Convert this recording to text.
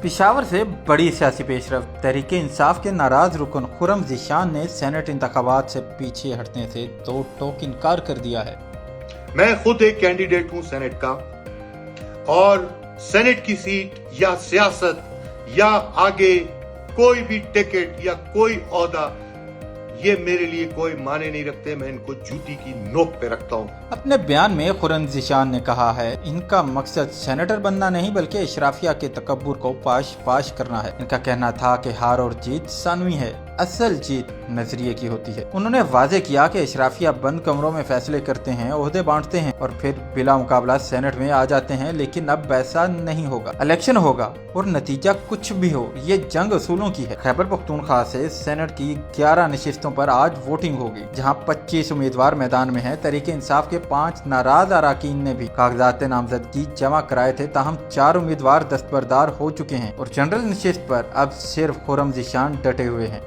पिशावर से बड़ी सियासी पेशरफ्त। तहरीके इंसाफ के नाराज रुकन खुर्रम ज़ीशान ने सेनेट इंतखाबात से पीछे हटने से दो टोक इनकार कर दिया है। मैं खुद एक कैंडिडेट हूं सेनेट का, और सेनेट की सीट या सियासत या आगे कोई भी टिकट या कोई ओहदा, ये मेरे लिए कोई माने नहीं रखते। मैं इनको जूती की नोक पे रखता हूँ। अपने बयान में खुर्रम ज़ीशान ने कहा है, इनका मकसद सेनेटर बनना नहीं बल्कि इशराफिया के तकब्बुर को पाश करना है। इनका कहना था कि हार और जीत सानवी है, असल जीत नजरिए की होती है। उन्होंने वाजे किया कि इशराफिया बंद कमरों में फैसले करते हैं, ओहदे बांटते हैं और फिर बिला मुकाबला सेनेट में आ जाते हैं, लेकिन अब वैसा नहीं होगा। इलेक्शन होगा और नतीजा कुछ भी हो, ये जंग असूलों की है। खैबर पख्तूनख्वा से सेनेट की 11 नशिस्तों पर आज वोटिंग होगी, जहां 25 उम्मीदवार मैदान में हैं। तहरीके इंसाफ के 5 नाराज अराकीन ने भी कागजात नामजदगी जमा कराए थे, ताहम 4 उम्मीदवार दस्तबरदार हो चुके हैं और जनरल नशिस्त पर अब सिर्फ खुर्रम ज़ीशान डटे हुए हैं।